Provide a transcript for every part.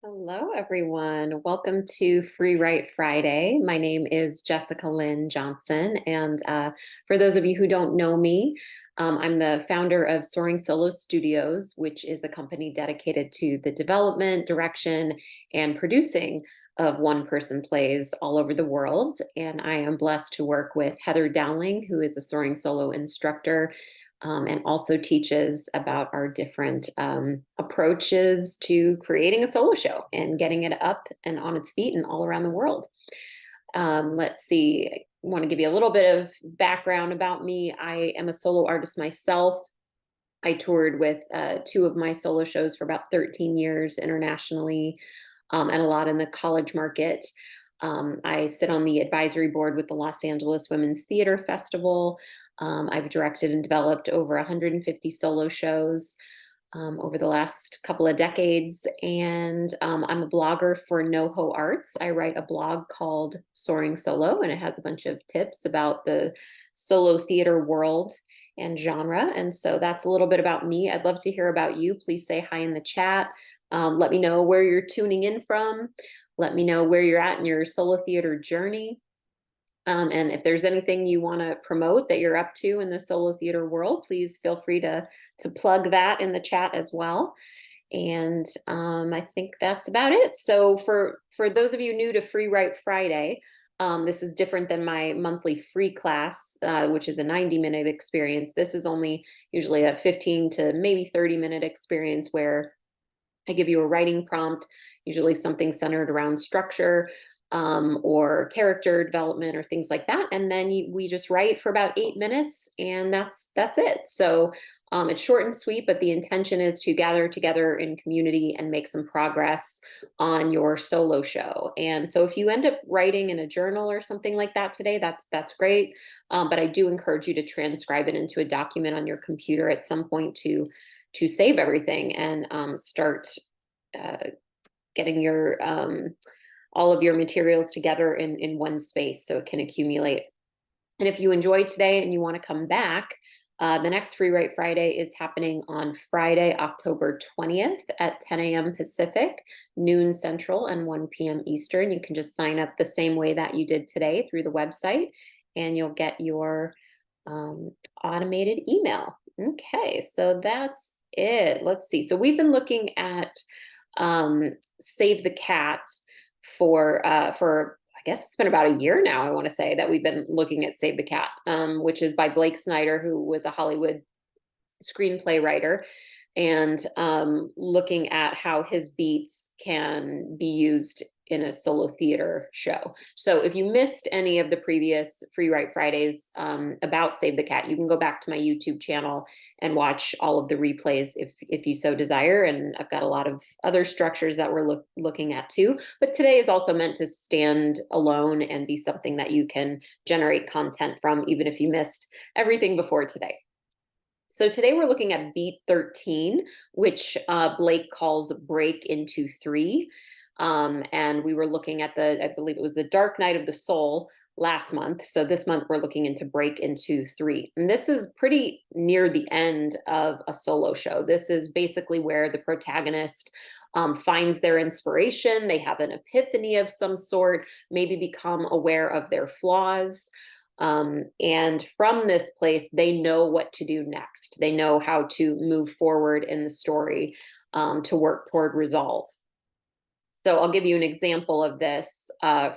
Hello, everyone. Welcome to Free Write Friday. My name is Jessica Lynn Johnson. And for those of you who don't know me, I'm the founder of Soaring Solo Studios, which is a company dedicated to the development, direction, and producing of one-person plays all over the world. And I am blessed to work with Heather Dowling, who is a Soaring Solo instructor and also teaches about our different approaches to creating a solo show and getting it up and on its feet and all around the world. Let's see, I want to give you a little bit of background about me. I am a solo artist myself. I toured with two of my solo shows for about 13 years internationally and a lot in the college market. I sit on the advisory board with the Los Angeles Women's Theater Festival. I've directed and developed over 150 solo shows over the last couple of decades. And I'm a blogger for NoHo Arts. I write a blog called Soaring Solo, and it has a bunch of tips about the solo theater world and genre. And so that's a little bit about me. I'd love to hear about you. Please say hi in the chat. Let me know where you're tuning in from. Let me know where you're at in your solo theater journey. And if there's anything you want to promote that you're up to in the solo theater world, please feel free to plug that in the chat as well. And I think that's about it. So for those of you new to Free Write Friday, this is different than my monthly free class, which is a 90-minute experience. This is only usually a 15 to maybe 30-minute experience where I give you a writing prompt, usually something centered around structure or character development or things like that. And then we just write for about 8 minutes, and that's it. So it's short and sweet, but the intention is to gather together in community and make some progress on your solo show. And so if you end up writing in a journal or something like that today, that's great. But I do encourage you to transcribe it into a document on your computer at some point to save everything and start getting your all of your materials together in one space so it can accumulate. And if you enjoyed today and you want to come back, the next Free Write Friday is happening on Friday, October 20th at 10 a.m. Pacific, noon Central, and 1 p.m. Eastern. You can just sign up the same way that you did today through the website, and you'll get your automated email. Okay, so that's it. Let's see. So we've been looking at Save the Cat for I guess it's been about a year now, I want to say, that we've been looking at Save the Cat, which is by Blake Snyder, who was a Hollywood screenplay writer, and looking at how his beats can be used in a solo theater show. So if you missed any of the previous Free Write Fridays about Save the Cat, you can go back to my YouTube channel and watch all of the replays if you so desire. And I've got a lot of other structures that we're looking at too. But today is also meant to stand alone and be something that you can generate content from, even if you missed everything before today. So today we're looking at beat 13, which Blake calls break into 3. And we were looking at I believe it was the Dark Night of the Soul last month. So this month we're looking into break into 3. And this is pretty near the end of a solo show. This is basically where the protagonist finds their inspiration. They have an epiphany of some sort, maybe become aware of their flaws. And from this place, they know what to do next. They know how to move forward in the story to work toward resolve. So I'll give you an example of this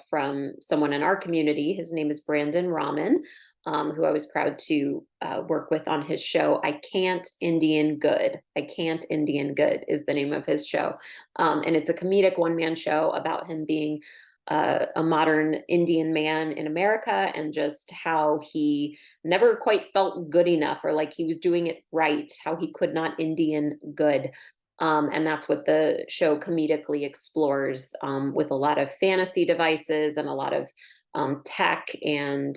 from someone in our community. His name is Brandon Rahman, who I was proud to work with on his show, I Can't Indian Good. I Can't Indian Good is the name of his show. And it's a comedic one-man show about him being a modern Indian man in America, and just how he never quite felt good enough, or like he was doing it right, how he could not Indian good. And that's what the show comedically explores, with a lot of fantasy devices and a lot of tech and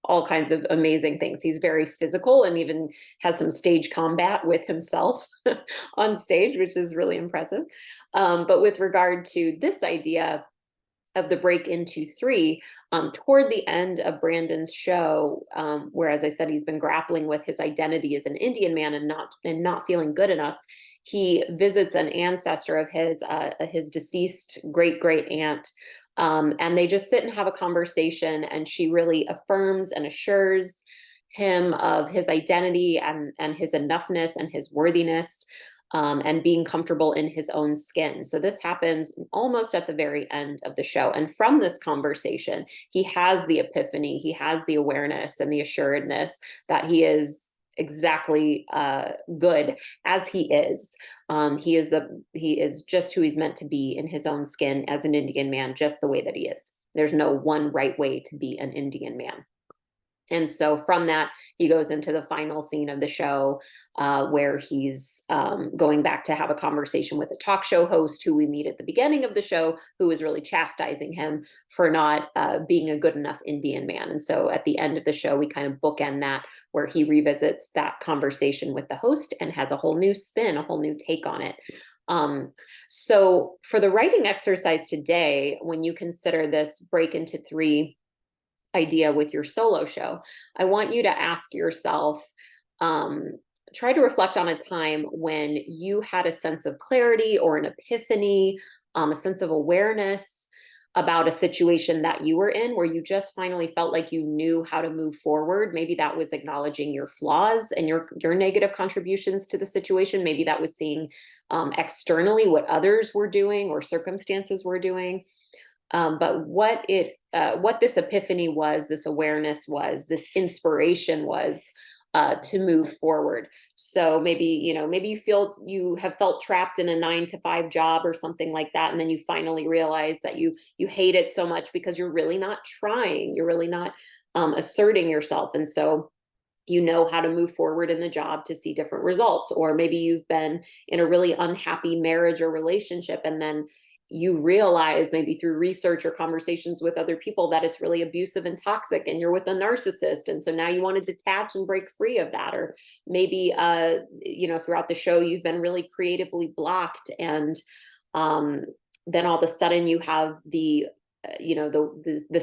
all kinds of amazing things. He's very physical and even has some stage combat with himself on stage, which is really impressive. But with regard to this idea of the break into 3, toward the end of Brandon's show, where, as I said, he's been grappling with his identity as an Indian man and not feeling good enough, he visits an ancestor of his deceased great aunt. And they just sit and have a conversation, and she really affirms and assures him of his identity and his enoughness and his worthiness, and being comfortable in his own skin. So this happens almost at the very end of the show. And from this conversation, he has the epiphany, he has the awareness and the assuredness that he is exactly good as he is. He is just who he's meant to be in his own skin as an Indian man, just the way that he is. There's no one right way to be an Indian man. And so from that, he goes into the final scene of the show, where he's going back to have a conversation with a talk show host who we meet at the beginning of the show, who is really chastising him for not being a good enough Indian man. And so at the end of the show, we kind of bookend that, where he revisits that conversation with the host and has a whole new spin, a whole new take on it. So for the writing exercise today, when you consider this break into three idea with your solo show, I want you to ask yourself, try to reflect on a time when you had a sense of clarity or an epiphany, a sense of awareness about a situation that you were in, where you just finally felt like you knew how to move forward. Maybe that was acknowledging your flaws and your negative contributions to the situation. Maybe that was seeing externally what others were doing or circumstances were doing. But what this epiphany was, this awareness was, this inspiration was, to move forward. So maybe, maybe you have felt trapped in a 9-to-5 job or something like that. And then you finally realize that you hate it so much because you're really not trying. You're really not asserting yourself. And so you know how to move forward in the job to see different results. Or maybe you've been in a really unhappy marriage or relationship, and then you realize, maybe through research or conversations with other people, that it's really abusive and toxic, and you're with a narcissist. And so now you want to detach and break free of that. Or maybe, throughout the show, you've been really creatively blocked. And then all of a sudden you have this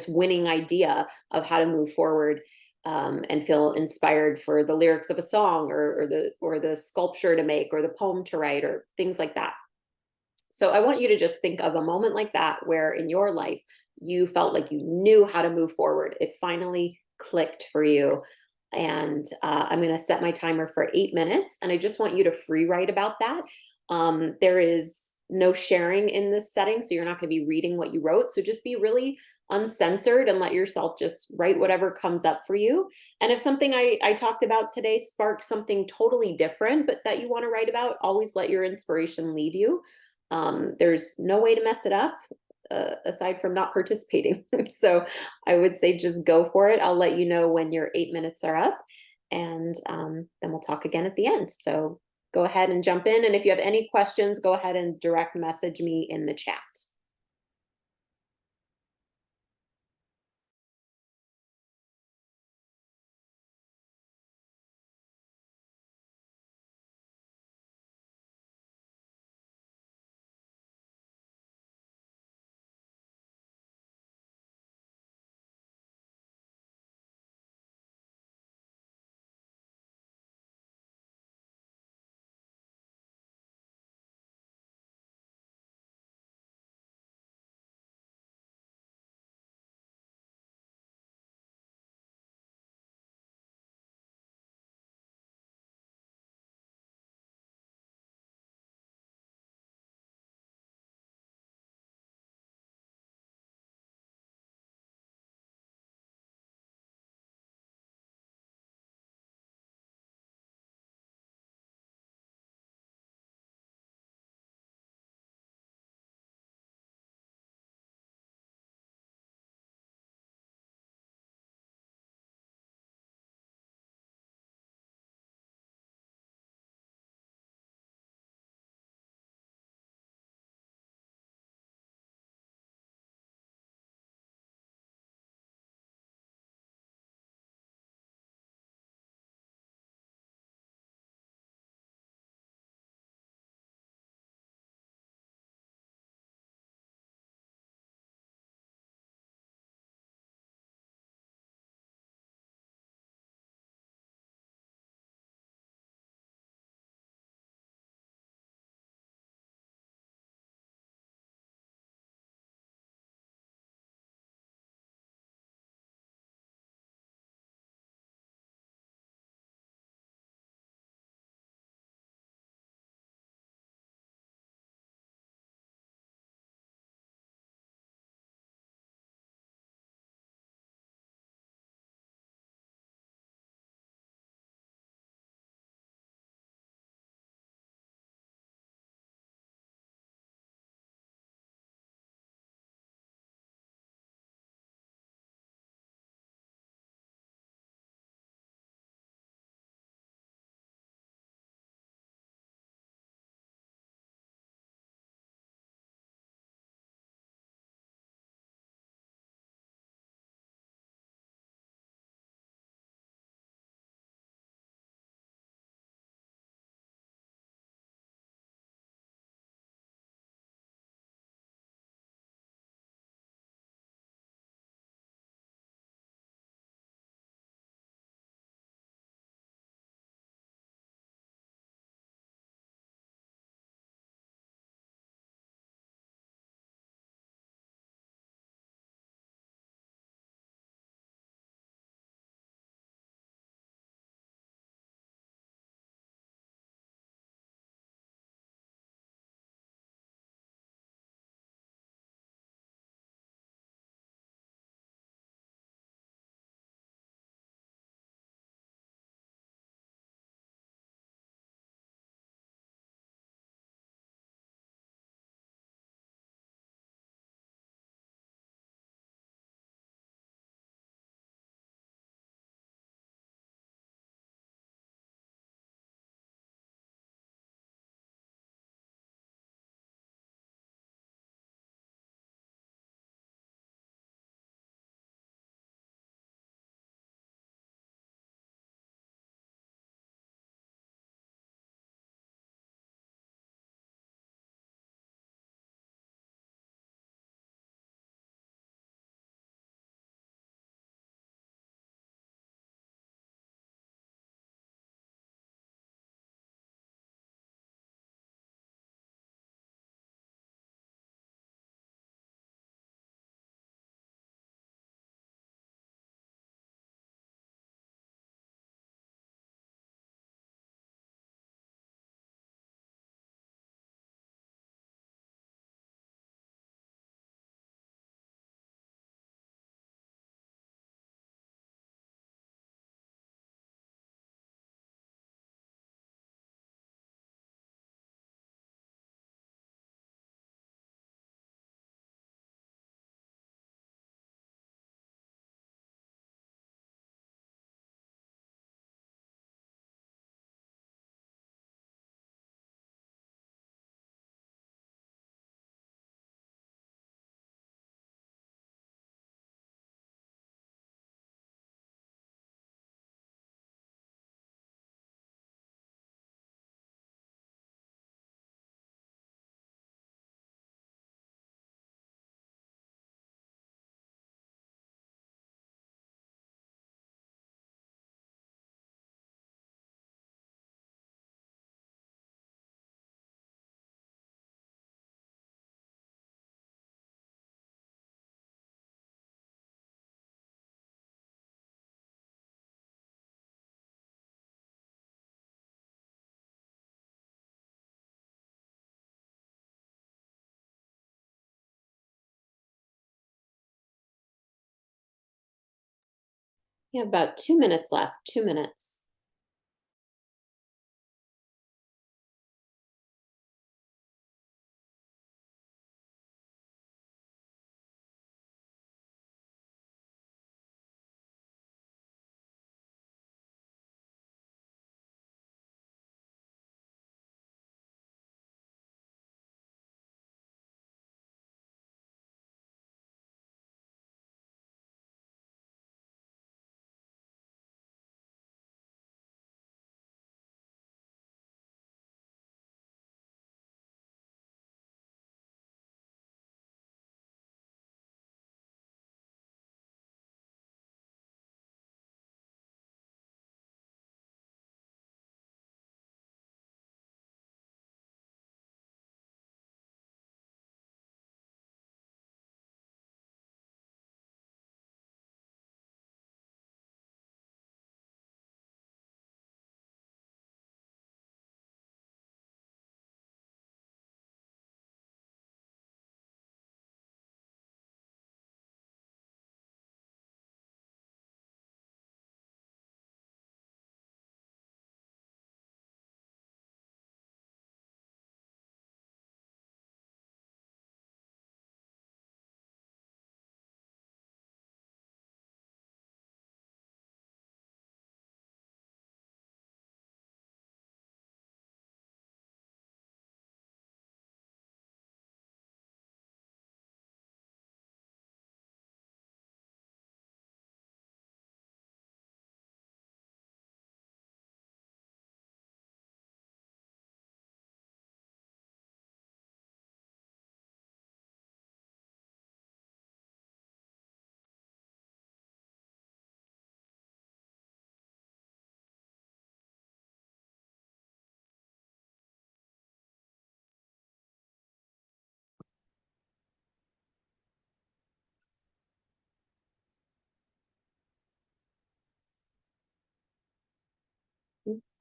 winning idea of how to move forward, and feel inspired for the lyrics of a song, or the sculpture to make, or the poem to write, or things like that. So I want you to just think of a moment like that, where in your life you felt like you knew how to move forward. It finally clicked for you. And I'm going to set my timer for 8 minutes, and I just want you to free write about that. There is no sharing in this setting, so you're not going to be reading what you wrote. So just be really uncensored and let yourself just write whatever comes up for you. And if something I talked about today sparks something totally different, but that you want to write about, always let your inspiration lead you. There's no way to mess it up, aside from not participating. So I would say just go for it. I'll let you know when your 8 minutes are up, and then we'll talk again at the end. So go ahead and jump in. And if you have any questions, go ahead and direct message me in the chat. You have about 2 minutes left, 2 minutes.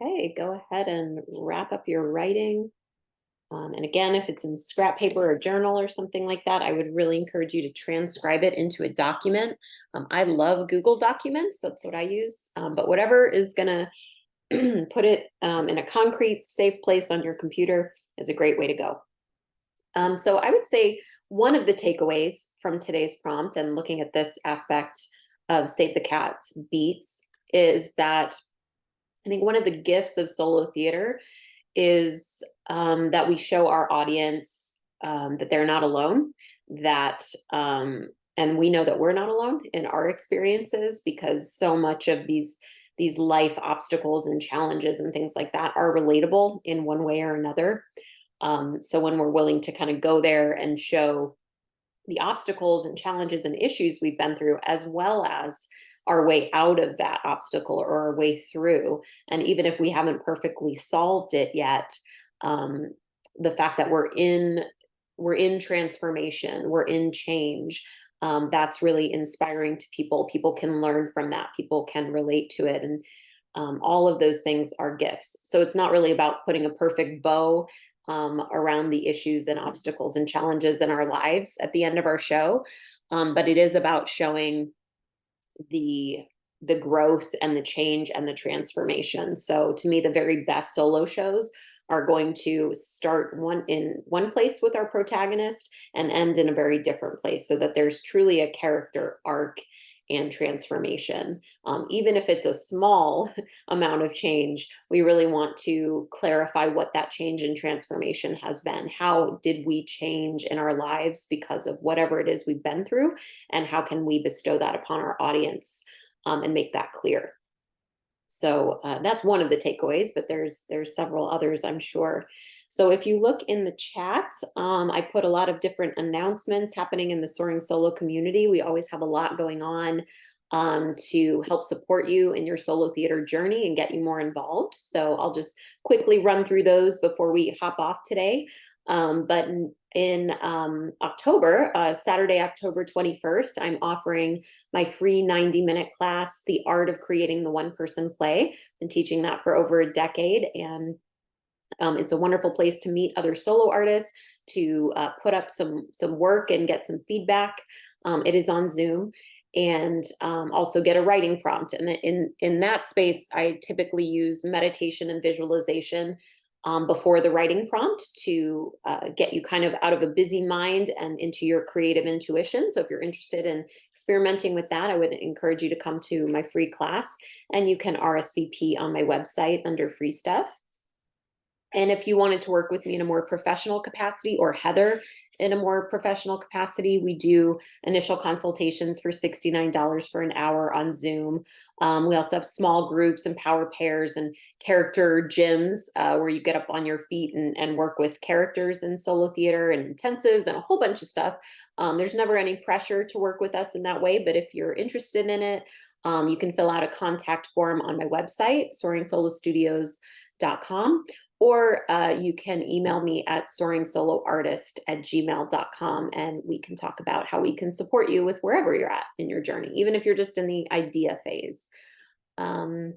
Okay, go ahead and wrap up your writing. And again, if it's in scrap paper or journal or something like that, I would really encourage you to transcribe it into a document. I love Google Documents. That's what I use. But whatever is going to put it in a concrete, safe place on your computer is a great way to go. So I would say one of the takeaways from today's prompt and looking at this aspect of Save the Cat's beats is that I think one of the gifts of solo theater is that we show our audience that they're not alone, that and we know that we're not alone in our experiences, because so much of these life obstacles and challenges and things like that are relatable in one way or another. So when we're willing to kind of go there and show the obstacles and challenges and issues we've been through, as well as our way out of that obstacle or our way through. And even if we haven't perfectly solved it yet, um, the fact that we're in transformation, we're in change. That's really inspiring to people. People can learn from that. People can relate to it. And all of those things are gifts. So it's not really about putting a perfect bow around the issues and obstacles and challenges in our lives at the end of our show. But it is about showing the growth and the change and the transformation. So to me, the very best solo shows are going to start in one place with our protagonist and end in a very different place, so that there's truly a character arc and transformation. Even if it's a small amount of change, we really want to clarify what that change and transformation has been. How did we change in our lives because of whatever it is we've been through? And how can we bestow that upon our audience and make that clear? So that's one of the takeaways, but there's several others, I'm sure. So if you look in the chat, I put a lot of different announcements happening in the Soaring Solo community. We always have a lot going on to help support you in your solo theater journey and get you more involved. So I'll just quickly run through those before we hop off today. But in October, Saturday, October 21st, I'm offering my free 90-minute class, The Art of Creating the One-Person Play. Been teaching that for over a decade, and it's a wonderful place to meet other solo artists, to put up some work and get some feedback. It is on Zoom. and also get a writing prompt. And in that space, I typically use meditation and visualization before the writing prompt to get you kind of out of a busy mind and into your creative intuition. So if you're interested in experimenting with that, I would encourage you to come to my free class, and you can RSVP on my website under free stuff. And if you wanted to work with me in a more professional capacity, or Heather in a more professional capacity, we do initial consultations for $69 for an hour on Zoom. We also have small groups and power pairs and character gyms where you get up on your feet and work with characters in solo theater, and intensives and a whole bunch of stuff. There's never any pressure to work with us in that way, but if you're interested in it, you can fill out a contact form on my website, soaringsolostudios.com. Or you can email me at soaringsoloartist@gmail.com, and we can talk about how we can support you with wherever you're at in your journey, even if you're just in the idea phase. And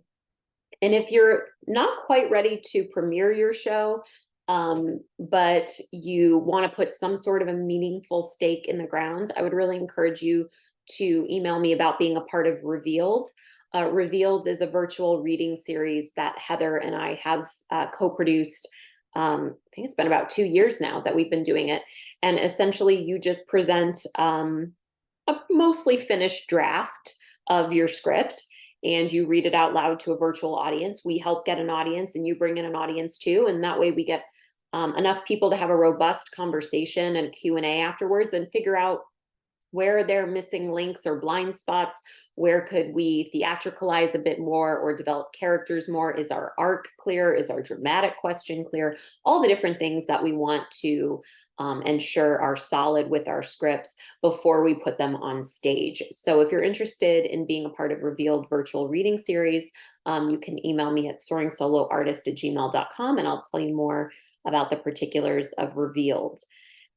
if you're not quite ready to premiere your show, but you want to put some sort of a meaningful stake in the ground, I would really encourage you to email me about being a part of Revealed. Revealed is a virtual reading series that Heather and I have co-produced. I think it's been about 2 years now that we've been doing it. And essentially you just present a mostly finished draft of your script, and you read it out loud to a virtual audience. We help get an audience, and you bring in an audience too. And that way we get enough people to have a robust conversation and Q&A afterwards, and figure out where they're missing links or blind spots. Where could we theatricalize a bit more or develop characters more? Is our arc clear? Is our dramatic question clear? All the different things that we want to ensure are solid with our scripts before we put them on stage. So if you're interested in being a part of Revealed virtual reading series, you can email me at soaringsoloartist@gmail.com, and I'll tell you more about the particulars of Revealed.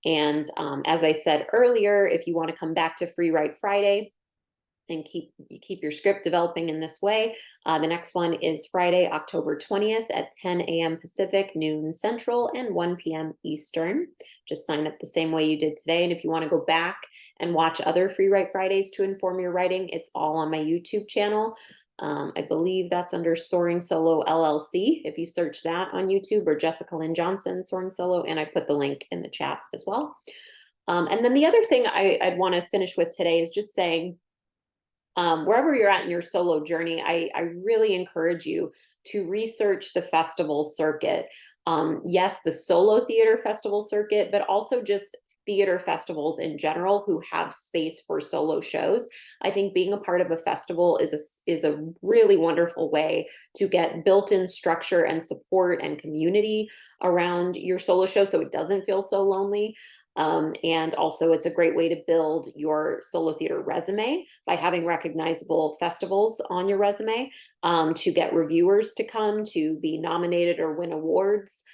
And as I said earlier, if you want to come back to FREEWrite Friday and keep your script developing in this way, the next one is Friday, October 20th at 10 a.m. Pacific, noon Central, and 1 p.m. Eastern. Just sign up the same way you did today. And if you want to go back and watch other FREEWrite Fridays to inform your writing, it's all on my YouTube channel. I believe that's under Soaring Solo LLC, if you search that on YouTube, or Jessica Lynn Johnson, Soaring Solo, and I put the link in the chat as well. And then the other thing I'd want to finish with today is just saying, wherever you're at in your solo journey, I really encourage you to research the festival circuit. Yes, the solo theater festival circuit, but also just theater festivals in general who have space for solo shows. I think being a part of a festival is a really wonderful way to get built-in structure and support and community around your solo show, so it doesn't feel so lonely. And also it's a great way to build your solo theater resume by having recognizable festivals on your resume, to get reviewers to come, to be nominated or win awards.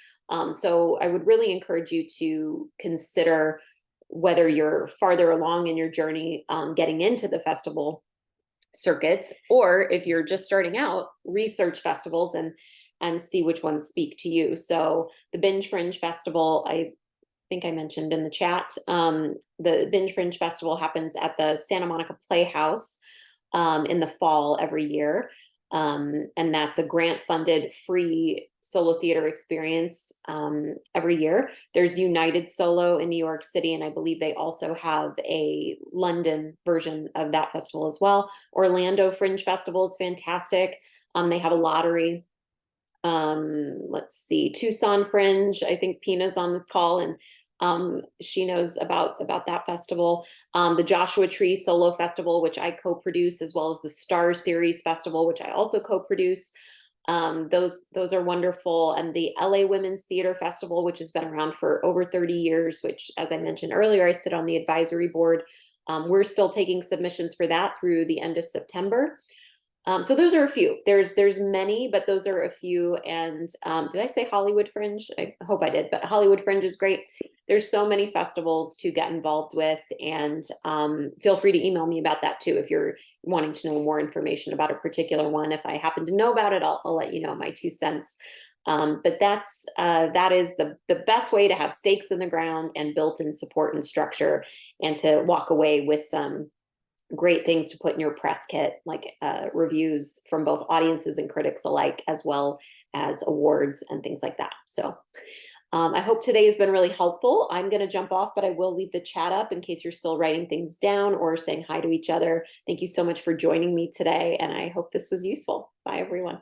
So I would really encourage you to consider whether you're farther along in your journey getting into the festival circuits, or if you're just starting out, research festivals and see which ones speak to you. So the Binge Fringe Festival, I think I mentioned in the chat, the Binge Fringe Festival happens at the Santa Monica Playhouse in the fall every year. And that's a grant-funded free solo theater experience every year. There's United Solo in New York City, and I believe they also have a London version of that festival as well. Orlando Fringe Festival is fantastic. They have a lottery. Let's see, Tucson Fringe, I think Pina's on this call, and she knows about that festival. The Joshua Tree Solo Festival, which I co-produce, as well as the Star Series Festival, which I also co-produce. Those are wonderful. And the LA Women's Theater Festival, which has been around for over 30 years, which, as I mentioned earlier, I sit on the advisory board. We're still taking submissions for that through the end of September. So those are a few. There's many, but those are a few. And did I say Hollywood Fringe? I hope I did, but Hollywood Fringe is great. There's so many festivals to get involved with, and feel free to email me about that too if you're wanting to know more information about a particular one. If I happen to know about it, I'll let you know my 2 cents. But that is the best way to have stakes in the ground and built-in support and structure, and to walk away with some great things to put in your press kit, like reviews from both audiences and critics alike, as well as awards and things like that. So I hope today has been really helpful. I'm going to jump off, but I will leave the chat up in case you're still writing things down or saying hi to each other. Thank you so much for joining me today, and I hope this was useful. Bye, everyone.